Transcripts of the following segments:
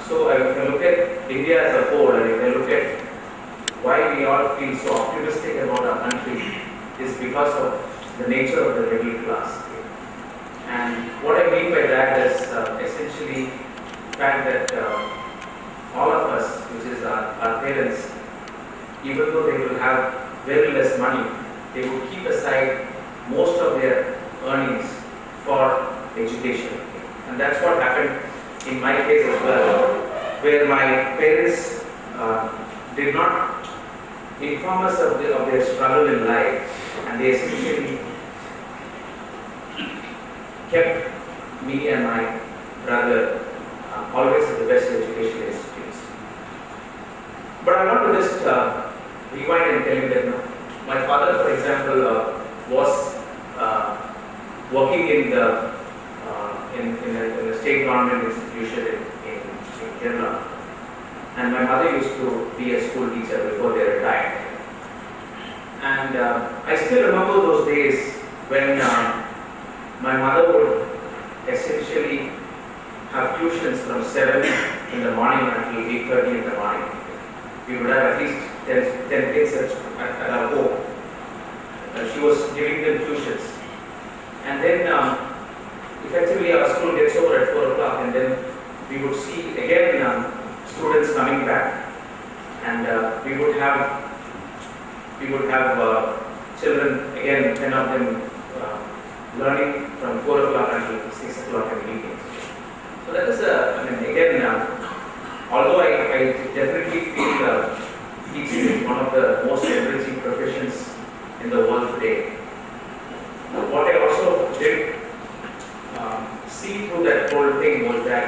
So if I look at India as a whole, and if I look at why we all feel so optimistic about our country, is because of the nature of the middle class. And what I mean by that is essentially the fact that all of us, which is our parents, even though they will have very less money, they will keep aside most of their earnings for education. And that's what happened in my case as well, where my parents did not inform us of their struggle in life, and they essentially kept me and my brother always at the best educational institutes. But I want to just rewind and tell you that my father, for example, was working in a state government institution in Kerala, and my mother used to be a school teacher before they retired. And I still remember those days when my mother would essentially have tuitions from 7 in the morning until 8:30 in the morning. We would have at least 10 kids at our home. She was giving them tuitions. And then effectively our school gets over at 4 o'clock, and then we would see again students coming back, and we would have children, again 10 of them learning from 4 o'clock until 6 o'clock in the evening. So that is although I definitely feel teaching is one of the most enriching professions in the world today, what I also did see through that whole thing was that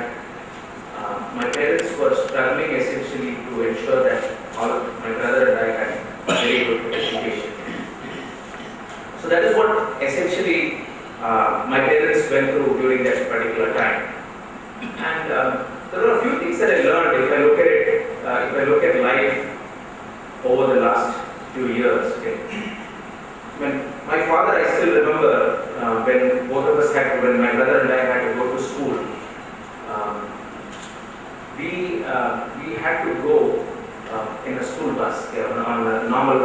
my parents were struggling essentially to ensure that my brother and I had very good education. So that is what essentially my parents went through during that particular time. And there are a few things that I learned if I look at life over the last few years. Okay. When my father, I still remember when both of us when my brother and I had to go to school, we had to go in a school bus, on a normal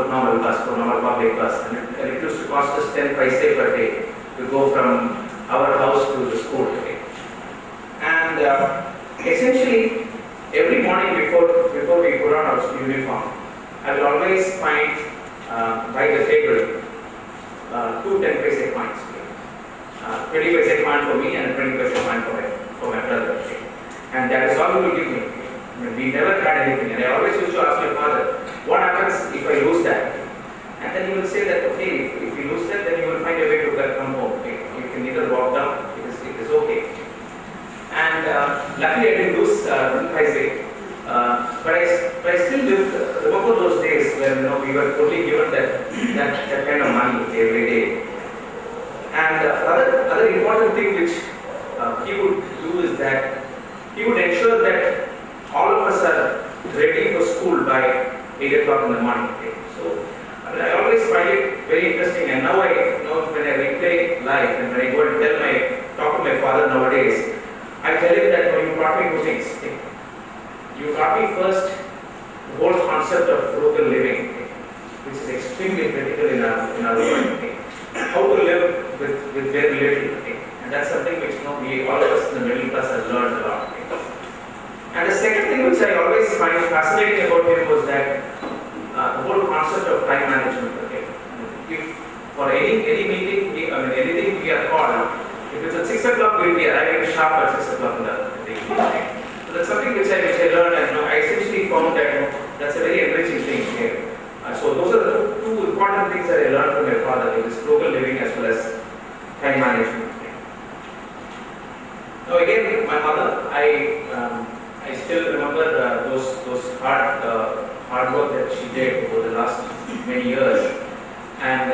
bus, or normal public bus, and it used to cost us 10 paise per day to go from our house to the school. Okay. And essentially, every morning before we put on our uniform, I will always find by the table 2 10 paise coins. 20 paise coin for me and 20 paise coin for my brother. Okay. And that is all he will give me. I mean, we never had anything. And I always used to ask my father, what happens if I lose that? And then he will say that, okay, if you lose that, then you will find a way to come home. Okay. You can either walk down, it is okay. And luckily I didn't lose paise. But I still remember those days when we were only given that kind of money every day. And other important thing which he would do is that he would ensure that all of us are ready for school by 8 o'clock in the morning. Okay. So I always find it very interesting, and now I know when I replay life and when I go and talk to my father nowadays, I tell him that you taught me 2 things. Okay. You taught me first the whole concept of frugal living, okay, which is extremely critical in our world. Okay. How to live with very little. Okay. And that's something which we all of us in the middle class have learned a lot. Okay. And the second thing which I always find fascinating about him was that the whole concept of time management. Okay. If for any meeting, anything we are called, if it's at 6 o'clock, we'll be arriving sharp at 6 o'clock in the evening. Okay. So that's something which I learned, and I essentially found that that's a very enriching thing here. So those are the two important things that I learned from my father: is frugal living as well as time management. Okay. Now again, my mother, I still remember those hard work that she did over the last many years, and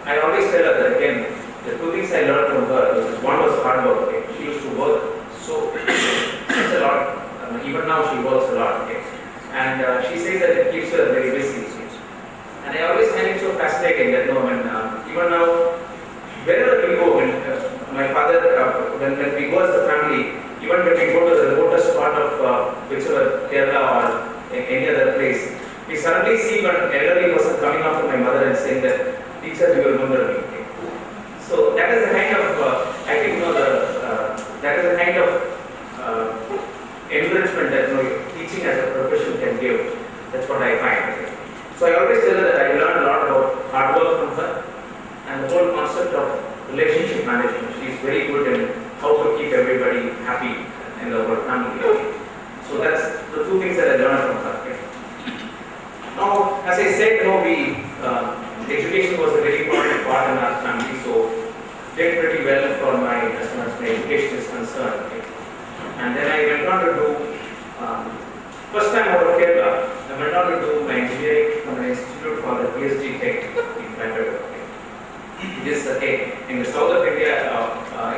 I always tell her that again, the 2 things I learned from her was, one was hard work. Okay. She used to work such a lot. Even now she works a lot. Okay. And she says that it keeps her very busy. And I always find it so fascinating that even now, wherever we go, when my father, when we go as a family, even when we go to the Lotus part of whichever Kerala or any other place, we suddenly see one elderly person coming up to my mother and saying that, teacher, you will remember me. So that is the kind of, I think, that is the kind of encouragement that teaching as a profession can give. That's what I find. So I always tell her that I learned a lot about hard work from her and the whole concept of relationship management. She is very good in how to keep everybody happy in the whole family. So that's the two things that I learned from her. Now, as I said, education was a very important part in our family, so did pretty well for as far as my education is concerned. And then I went on to do, first time out of Kerala, I went on to do my engineering from an institute called the PhD Tech in Bangalore. It is in the south of India,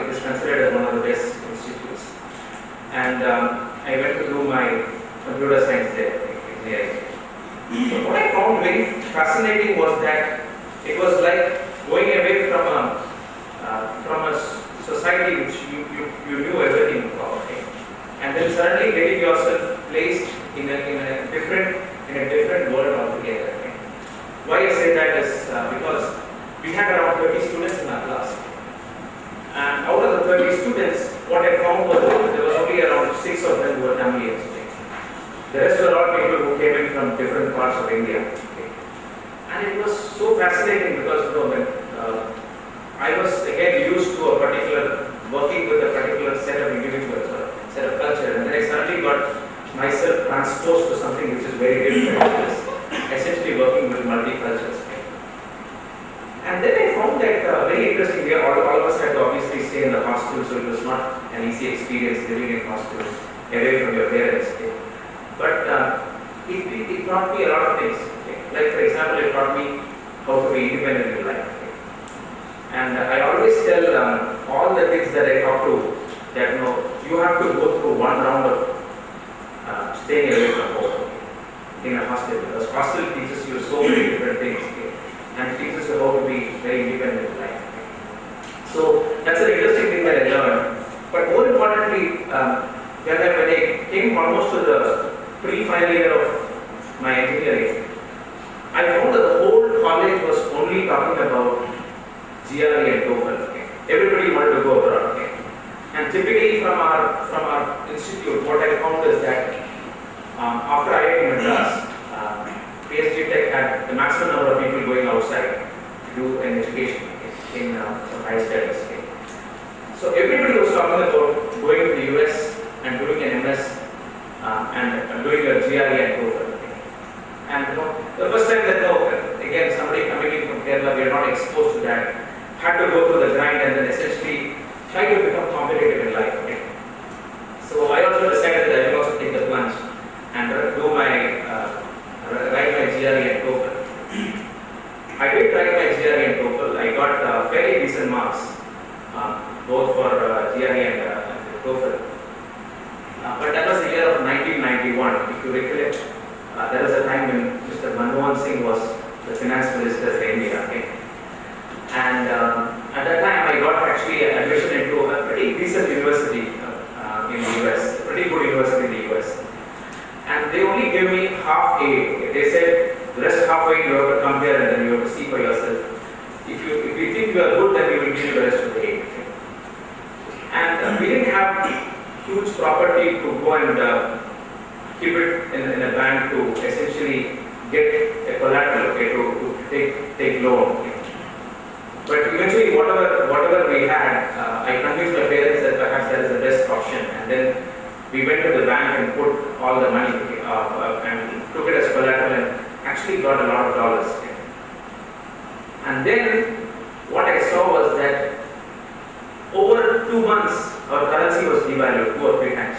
it is considered as one of the best institutes. And I went to do my computer science there, engineering. So what I found very fascinating was that it was like going away from a society which you knew everything about, and then suddenly getting yourself placed in a different world altogether. Why I say that is because we had around 30 students in our class, and out of the 30 students, what I found was that there was only around 6 of them who were Tamilians. The rest were all people who came in from different parts of India. And it was so fascinating because when I was again used to working with a particular set of individuals or set of culture, and then I suddenly got myself transposed to something which is very different, which is essentially working with multi-cultures. And then I found that very interesting. All of us had to obviously stay in the hostel, so it was not an easy experience living in hostel away from your parents. But it taught me a lot of things. Like, for example, it taught me how to be independent in life. And I always tell all the kids that I talk to that you have to go through one round of staying away from home in a hostel, because hostel teaches you so many different things and teaches you how to be very independent in life. So that's an interesting thing that I learned. But more importantly, when I came almost to the pre-final year of my engineering, I found that the whole college was only talking about GRE and TOEFL. Everybody wanted to go abroad. And typically from our institute, what I found is that after IIT Madras, PhD Tech had the maximum number of people going outside to do an education in some high studies. So everybody was talking about going to the US and doing an MS and doing a GRE and TOEFL. And the first time that again somebody coming in from Kerala, we are not exposed to that, had to go through the grind and then essentially try to become competitive in life. So I also decided that I will also take the plunge and write my GRE and TOEFL. I did write my GRE and TOEFL. I got fairly decent marks, both for GRE and TOEFL. But that was the year of 1991. If you recollect, there was a time when Mr. Manmohan Singh was the finance minister of India. And at that time, I got actually admission into a pretty decent university in the US, a pretty good university in the US. And they only gave me half A. They said the rest half A you have to come here and then you have to see for yourself. If you think you are good, then we will give you the rest of the A. And we didn't have huge property to go and keep it in a bank to essentially get a collateral, to take loan. But eventually, whatever we had, I convinced my parents that perhaps that is the best option, and then we went to the bank and put all the money and took it as collateral and actually got a lot of dollars. And then what I saw was that over 2 months our currency was devalued 2 or 3 times.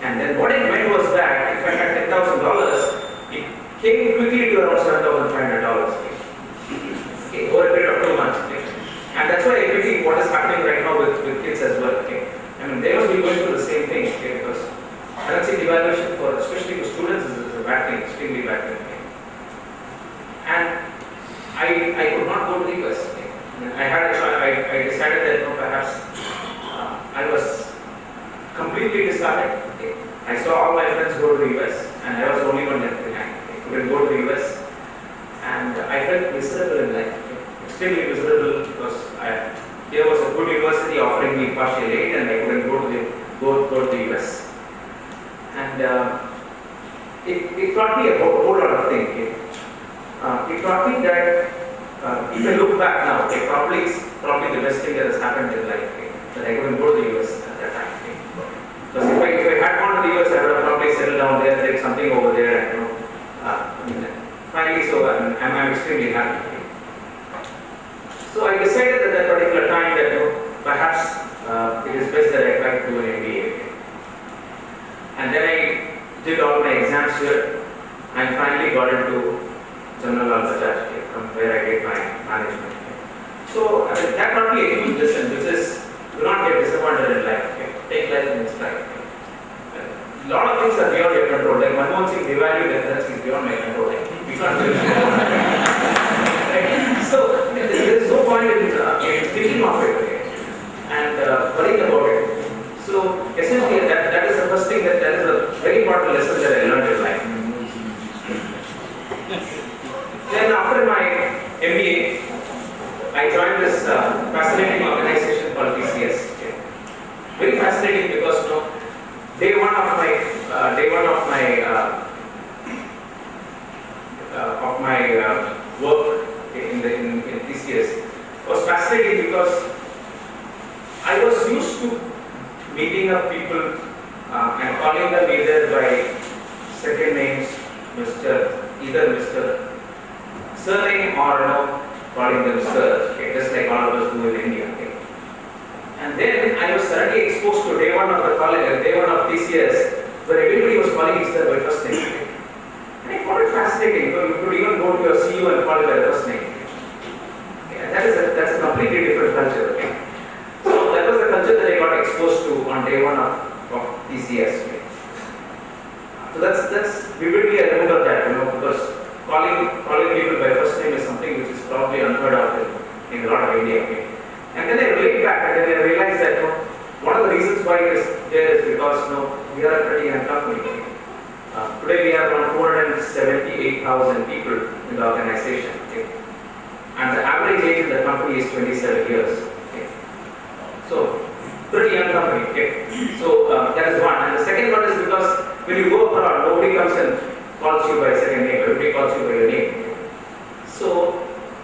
And then what it meant was that if I had $10,000, it came quickly to around $7,500. Over a period of 2 months. And that's why I think what is happening right now with kids as well. I mean, they must be going through the same thing, because currency devaluation, especially for students, is a bad thing, extremely bad thing. And I could not go to the US. I decided that perhaps I was completely disheartened. Okay. I saw all my friends go to the US and I was the only one left behind. I couldn't go to the US and I felt miserable in life. Okay. Extremely miserable because there was a good university offering me partial aid and I couldn't go to the US. And it taught me a whole lot of things. Okay. It taught me that if I look back now, okay, it's probably the best thing that has happened in life. Okay, that I couldn't go to the US at that time. Okay. Because if I had gone to the US, I would have probably settled down there, did something over there, and finally, so I'm extremely happy. Okay. So I decided at that particular time that perhaps it is best that I try to do an MBA. Okay. And then I did all my exams here and finally got into General Alpha, from where I did my management. So that taught me a huge lesson, which is do not get disappointed in life. Okay? Take life in its stride. A lot of things are beyond your control. Like Manmohan Singh devalued that is beyond my control. Like, we can't do it. Right? So there is no point in thinking of it, okay? And worrying about it. So essentially that is the first thing, that is a very important lesson that I learned in life. Then after my MBA, I joined this fascinating organization called TCS. Okay. Very fascinating because day one of my work in TCS was fascinating because I was used to meeting up people and calling them either by second names, either Mr. Surname or calling them sir, okay, just like all of us do in India. Okay. And then I was suddenly exposed to day one of the college, day one of TCS, where everybody was calling each other by first name. Okay. And I found it fascinating. You could even go to your CEO and call it by first name. Okay. That's a completely different culture. Okay. So that was the culture that I got exposed to on day one of TCS. Okay. So that's vividly I remember that, because calling people by first name is something which is probably unheard of in a lot of India. Okay. And then I relate back and then I realized that one of the reasons why it is there is because we are a pretty young company. Okay. Today we have around 278,000 people in the organization. Okay. And the average age in the company is 27 years. Okay. So pretty young company. Okay. So that is one. And the second one is because when you go abroad, nobody comes and calls you by second name, everybody calls you by your name. So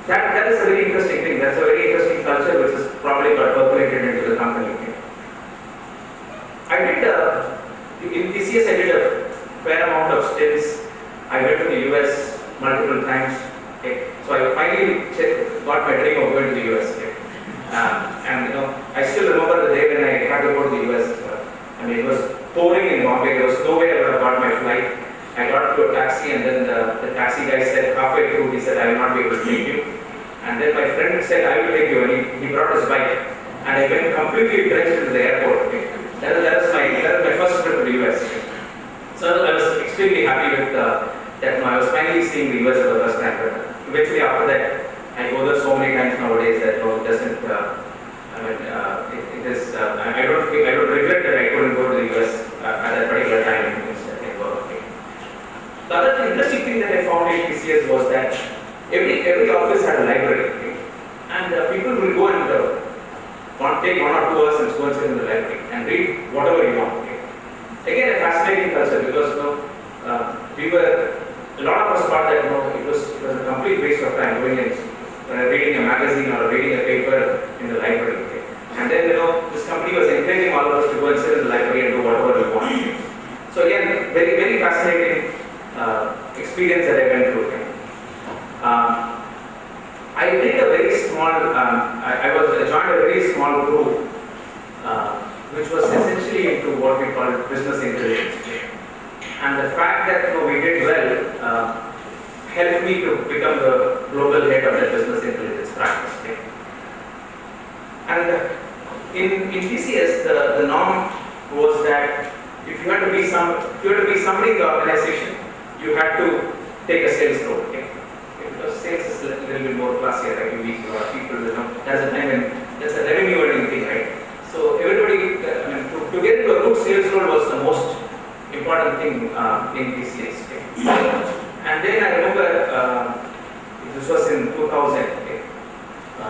that is a very interesting thing. That's a very interesting culture which is probably got percolated into the company. Okay. I did in TCS I did a fair amount of stints. I went to the US multiple times. Okay. So I finally got my dream of going to the US. Okay. And I still remember the day when I had to go to the US. It was pouring in Bombay. There was no way I would have got my flight. I got to a taxi and then the taxi guy said halfway through, he said, I will not be able to take you. And then my friend said, I will take you, and he brought his bike. And I went completely drenched into the airport. Okay. That was my first trip to the US. Okay. So I was extremely happy with that. I was finally seeing the US for the first time. But eventually after that, I go there so many times nowadays that it doesn't. It is. I don't regret that I couldn't go to the US at that particular time. The other interesting thing that I found in TCS was that every office had a library, okay? And people will go and take 1 or 2 hours and go and sit in the library and read whatever you want. Okay? Again, a fascinating culture because we were, a lot of us thought that it was a complete waste of time going and reading a magazine or reading a paper in the library. Okay? And then this company was encouraging all of us to go and sit in the library and do whatever we want. Okay? So again, very very fascinating experience that I went through. I did a very small, I joined a very small group which was essentially into what we call business intelligence. And the fact that we did well helped me to become the global head of the business intelligence practice. And in TCS, the norm was that if you had to be somebody in the organization, you had to take a sales role. Okay? Because sales is a little bit more classier, right? You meet a lot of people, that's a revenue earning thing, right? So everybody, to get into a good sales role was the most important thing in TCS. Okay. And then I remember this was in 2000. Okay.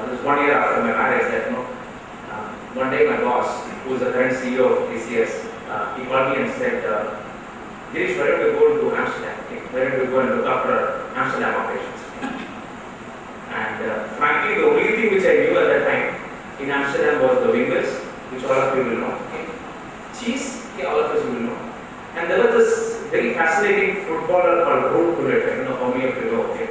This was 1 year after my marriage. That one day my boss, who is the current CEO of TCS, he called me and said, Girish, why don't we go to Amsterdam? Okay? Why don't we go and look after Amsterdam operations? Okay? And frankly, the only thing which I knew at that time in Amsterdam was the wingers, which all of you will know. Okay? Cheese, okay, all of us will know. And there was this very fascinating footballer called Ruud Gullit. I don't know how many of you know. Okay?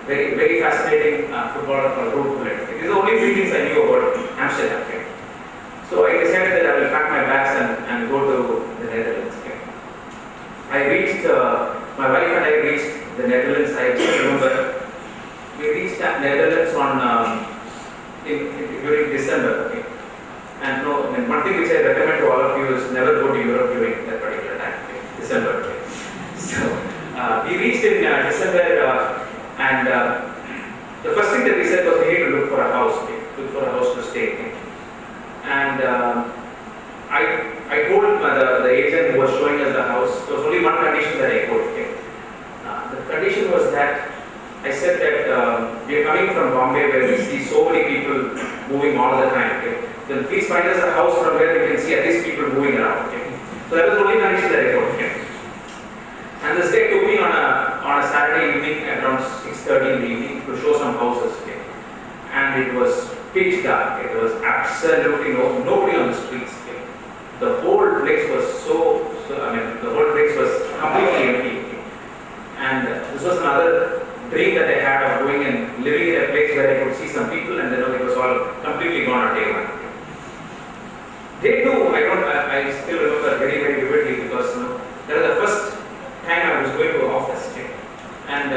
Very, very fascinating footballer called Ruud Gullit. Okay? These are the only three things I knew about Amsterdam. Okay? So I decided that I will pack my bags and go to the Netherlands. Okay? I reached, my wife and I reached the Netherlands. I still remember we reached the Netherlands on during December. Okay? And one thing which I recommend to all of you is never go to Europe during that particular time, okay? December. Okay? So we reached in December, and the first thing that we said was we need to look for a house, okay? Look for a house to stay. Okay? And I told the agent who was showing us the house, there was only one condition that I put. Okay? The condition was that I said that we are coming from Bombay where we see so many people moving all the time. Okay? Then please find us a house from where we can see at least people moving around. Okay? So that was the only condition that I put. Okay? And this guy took me on a Saturday evening at around 6:30 in the evening to show some houses. Okay? And it was pitch dark. Okay? There was absolutely nobody on the streets. Okay? The whole place was the whole place was completely empty. Okay? And this was another dream that I had of going and living in a place where I could see some people, and then it was all completely gone on day one. Day two, I still remember very, very vividly because that was the first time I was going to an office. Okay? And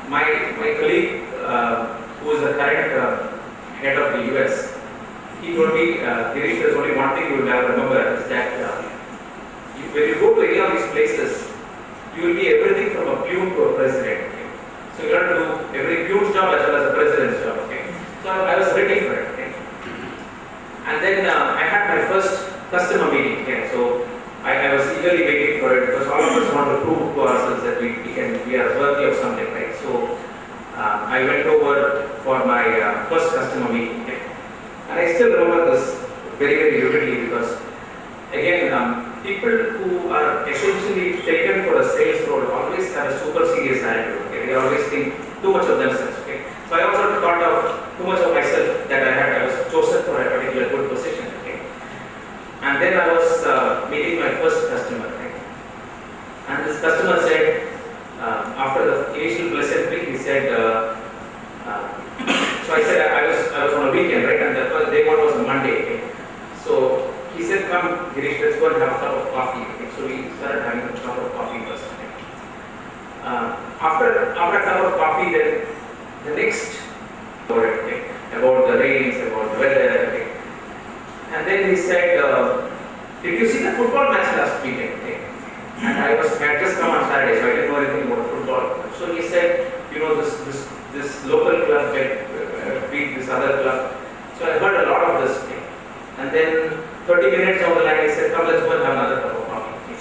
my colleague, who is the current head of the US, he told me, Girish, there's only one thing you will have to remember is that when you go to any of these places, you will be everything from a peon to a president. Okay? So you have to do every peon's job as well as the president's job. Okay? So I was ready for it. Okay? And then I had my first customer meeting. Okay? So I was eagerly waiting for it because all of us want to prove to ourselves that we are worthy of something, right? So I went over for my first customer meeting. Okay? And I still remember this very, very vividly because again, people who are essentially taken for a sales role always have a super serious attitude. Okay? They always think too much of themselves. Okay? So I also thought of too much of myself that I was chosen for a particular good position. Okay? And then I was meeting my first customer. Okay? And this customer said, after the initial pleasantry, he said, so I said I was on a weekend, right? And the first day one was a Monday. Okay? So he said, come, Girish, let's go and have a cup of coffee. Okay? So we started having a cup of coffee first. Okay? After a cup of coffee, then the next about the rains, about the weather. Okay? And then he said, did you see the football match last weekend? Okay? And I had just come on Saturday, so I didn't know anything about football. So he said, this local club beat this other club. So I heard a lot of this. Okay? And then 30 minutes down the line, he said, come, let's go and have another cup of coffee. Okay?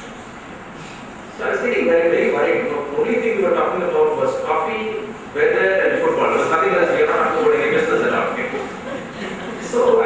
So I was getting very, very worried. The only thing we were talking about was coffee, weather, and football. There was nothing else. We were not talking about any business at all. Okay? So